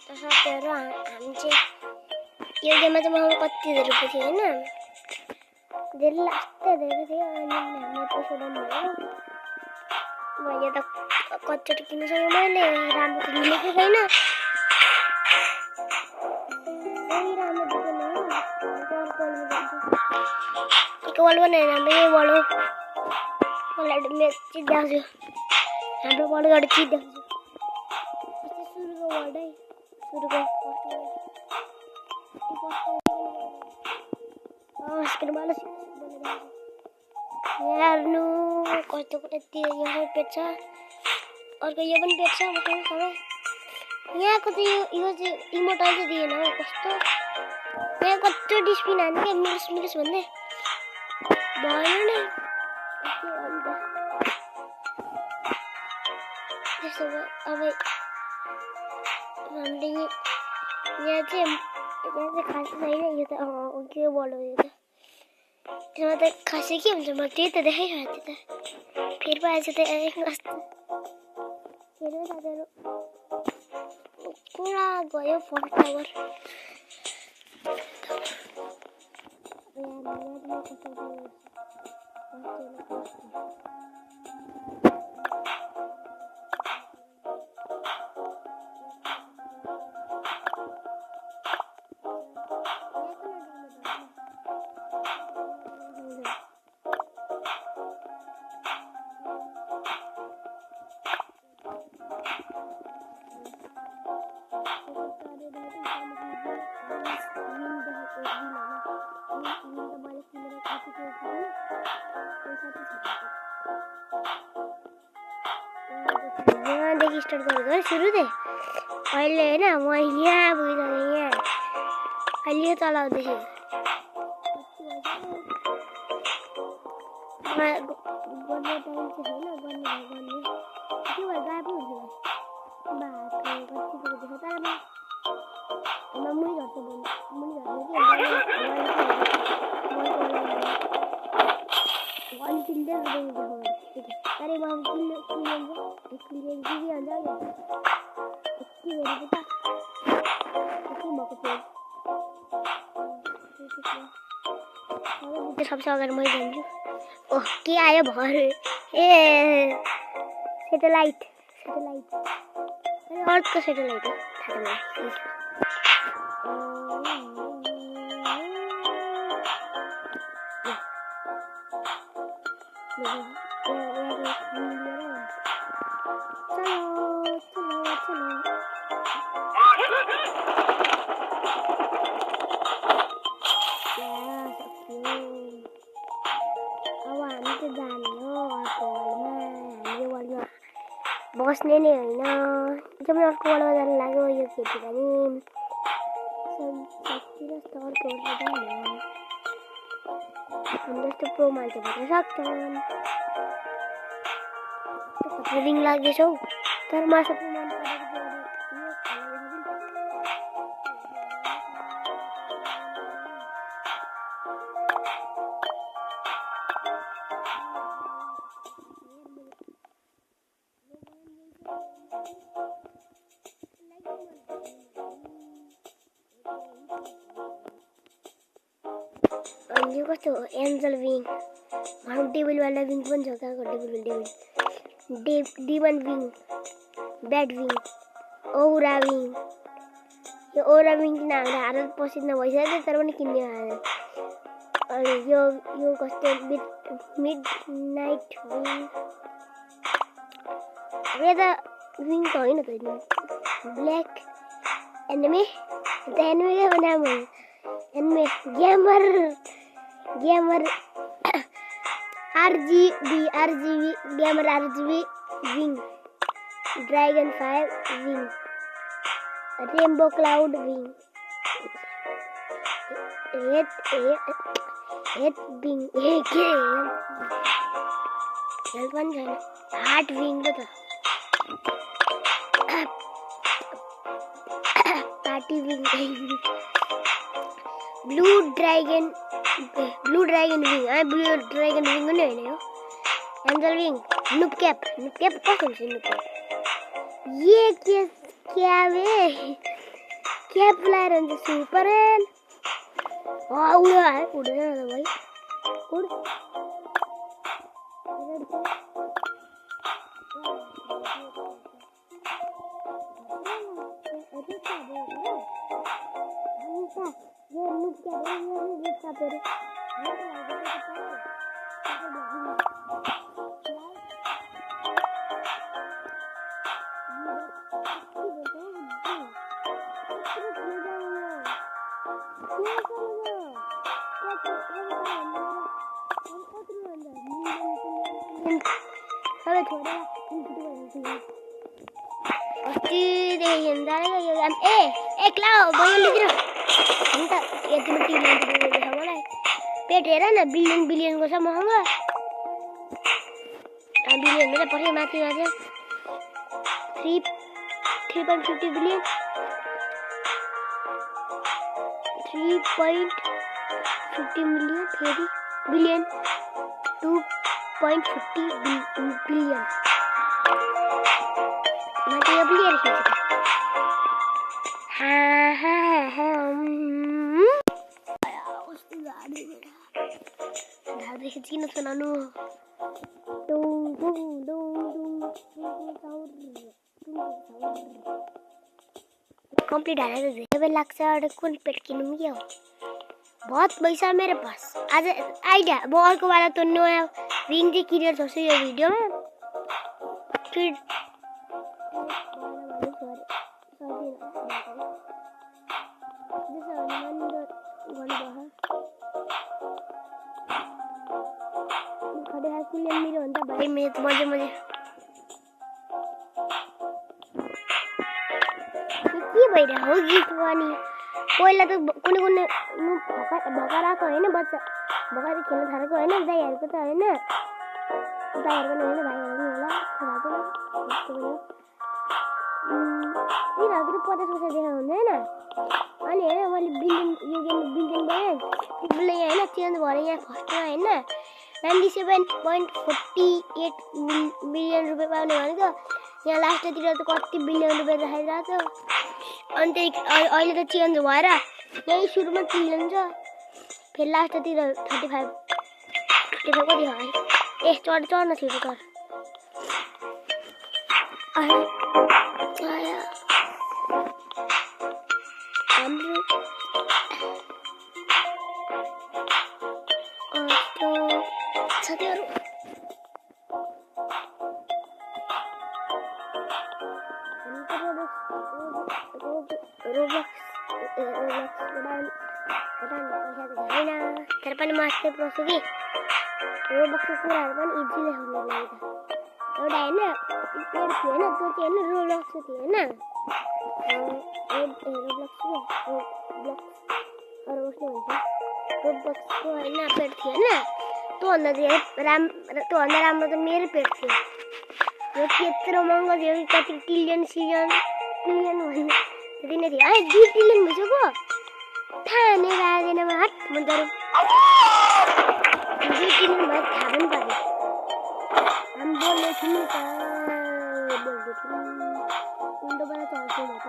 त साथीहरु हामी चाहिँ यो गेममा चाहिँ मलाई कति धेरै पुग्यो हैन धेरै लास्ट धेरै थियो अनि हामी पैसा भयो मैले त कच्चोट किन्न सक्यो मैले राम्रो किनेको छैन अनि राम्रो दिदैन एक बल बनाएर हामीले बल मलाई म्याच जित्छु हाम्रो बल गर्दै जित्छु सुरुको वर्ड है सुरुको स्किन वाला यार नु कस्तो कति यो पेट्छ अर्को यो पनि पेट्छ म सबै यहाँको चाहिँ यो चाहिँ इमोटल चाहिँ दिएन हो कस्तो यहाँ कस्तो डिस्पिन हान्ने के मिस भन्ने भएन नि त्यसो भए अब हामीले यहाँ चाहिँ खास छैन यो त के बल हो यो त त्यसमा त खासै के हुन्छ म त्यही त देखाइरहेको थिएँ त फेरि पो आएछ त कस्तो फेरि साथीहरु पुरा गयो फोन टावर यहाँदेखि स्टार्ट गरेको सुरु थिएँ अहिले होइन म यहाँ पुगिसकेँ यहाँ अहिले यो चलाउँदैछु गर्ने टाइम चाहिँ छैन गर्ने के भयो गायब हुन्छ बाटो कति पुगेको तर म मुनि झर्छु मुनि अरे म सबसे अगाडि मै जान्छु ओह के आयो भर ए सेटेलाइट अरे अर्को सेटेलाइट हो बस्ने नै होइन एकदमै अर्को वालमा जानु लाग्यो यो केटी पनि सकिन जस्तो अर्को वालमा जानु हामी जस्तो प्रो मान्छे भन्न सक्छन् कति रिङ लाग्दैछ हौ तर म सबै मन परेको अनि यो कस्तो एन्जल विङ हाम्रो डेभिलवाला विङ पनि छ कहाँको डिमन विङ ब्याड विङ औरा विङ यो औरा विङ किन हाम्रो हालत पसिना भइसक्यो तर पनि किन्ने अनि यो कस्तो मिड नाइट विङ अब यो त विङ त होइन त ब्ल्याक एनिमे त एनिमेको नाम हो anime gamer RGB gamer RGB wing dragon 5 wing rainbow cloud wing head wing के हेल्प पनि छैन हार्ट विङ पो त party wing blue dragon wing blue dragon wing पनि होइन हो एन्जल विङ नुप क्याप कस्तो हुन्छ नुप क्याप ये क्या बे क्याप लाएर हुन्छ सुपरम्यान उडो है उड्दैन त भाइ उड पेट हेर न बिलियनको छ महँगो बिलियन मेरा पछि माथि 3.50 बिलियन 3.50 मिलियन फेरि बिलियन 2.50 बिलियन माथि यो बिलियन खिच्छ देखि किन सुनाउनु कंप्लीट हालेर धेरै बेला लाग्छ अरे कुन पेट किनौँ क्या हो बहुत पैसा मेरो पास आज आइडिया अब अर्को वाला त नयाँ रिङ चाहिँ किनेर छोड्छु यो भिडियोमा फिर मेरो भन्दा भाइ मेरो मजे के भइरहेको हो गीत पनि पहिला त कुनै भकाराको होइन बच्चा भकारी खेल्न थालेको होइन दाइहरूको त होइन दाइहरूको पनि होइन भाइहरू पनि होला यिनीहरूको त 50 वर्ष देखा हुँदैन अनि हेर मैले बिल्डिङ यो गेम बिल्डिङ बनाएँ बिल्डिङ होइन चेन्ज भएर यहाँ फर्स्टमा होइन 97.48 बिलियन रुपियाँ पाउने भनेको यहाँ लास्टतिर त कति बिलियन रुपियाँ देखाइरहेको छ अनि अहिले त चेन्ज भएर यही सुरुमा बिलियन छ फेरि लास्टतिर 35 कति भयो ए चढ्न छिटो चढ हाम्रो साथीहरु तर पनि मास्टर पस्छु कि रोबक्सको कुराहरू पनि इजिली हुने लाग्छ एउटा होइन त्यो चाहिँ होइन रोबक्स थियो होइन रोबक्सको होइन पेट थियो होइन त्योभन्दा राम्रो त मेरो पेट थियो यो त्यत्रो महँगो थियो कति ट्रिलियन ट्रिलियन त्यति नै थियो है 2 ट्रिलियन भइसक्यो थाहा नै लाग्दैन हात मन्दरु 2 ट्रिलियन भयो थाहा पनि पाएँ हामी बोल्दै थियौँ त बोल्दै थियौँ उल्टोबाट चल्छु म त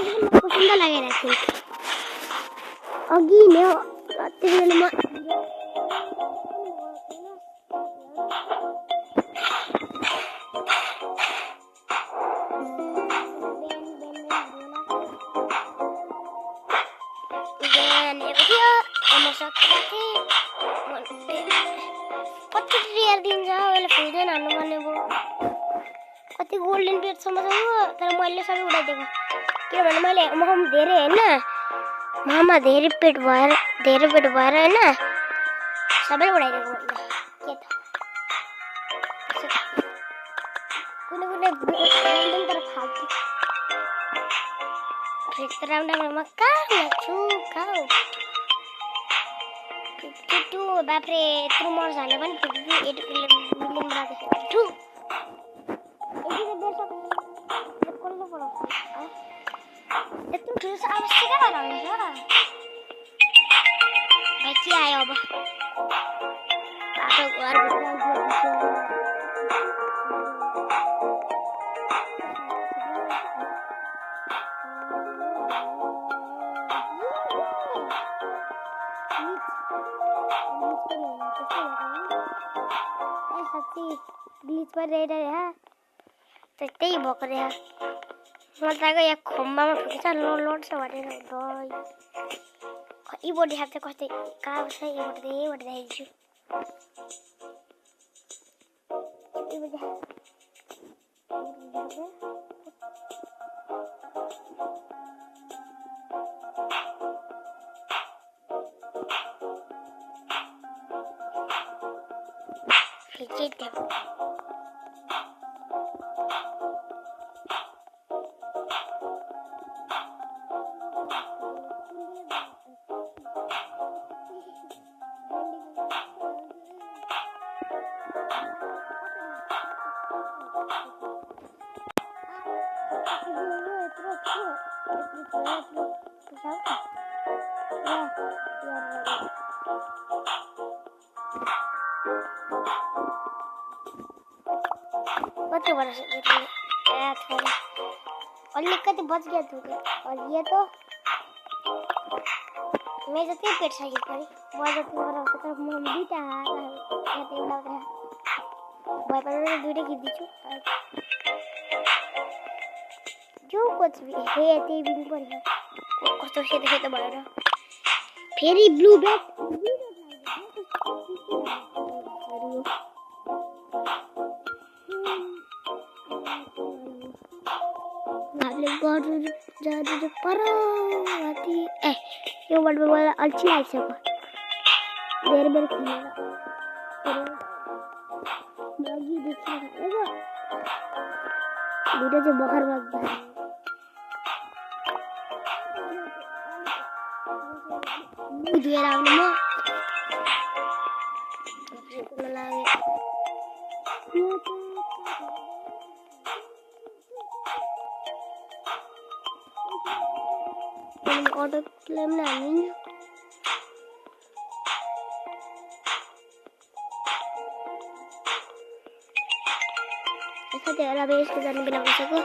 पसंद लागेको थियो अघि नै त्यतिबेला म कति रेयर दिन्छ अहिले फ्युजन हान्नुपर्ने भयो कति गोल्डन पेटसम्म छ तर मैले सबै उडाइदिएको किनभने मैले ममा धेरै होइन ममा धेरै पेट भएर होइन सबै उडाइदिएको मैले के त कुनै गोल्डन तर फाल्तु फेरि राउन्डमा कहाँ छु खाऊ टु बाफ्रे यत्रो मर्छ हाल्यो भने 58 मिलियन बनाएको छु यत्रो ठुलो आवश्यक भएर हुन्छ भाइ के आयो अब बाटो घर ब्लिच पर रहा त्यही भएको रहा मलाई त यहाँ खम्बामा फुटेछ लोड छ भनेर यीबाट देखाएको चाहिँ कस्तै कहाँ छ यहीबाट देखाइदिन्छु कति वर्ष अलिकति बच गया था और ये तो मैं जति पेट छ कि परि म जति गराउँछ तर म दुईटा यता एउटा भए पनि दुईटा खिच्दिछु जो कुछ भी हे त्यही बिन पर्यो कस्तो सेतो भएर फेरि ब्लू ब्याट जादू परवाती यो वर्ड में बोला अच्छी लाइफ से देर बेर खेलेगा मैगी देखिए देखो वीडियो जो बाहर भाग गया मुझे राउंड में ऑटो क्लेम ना नहीं ऐसा तेरा बेस के जाने बिना बचा को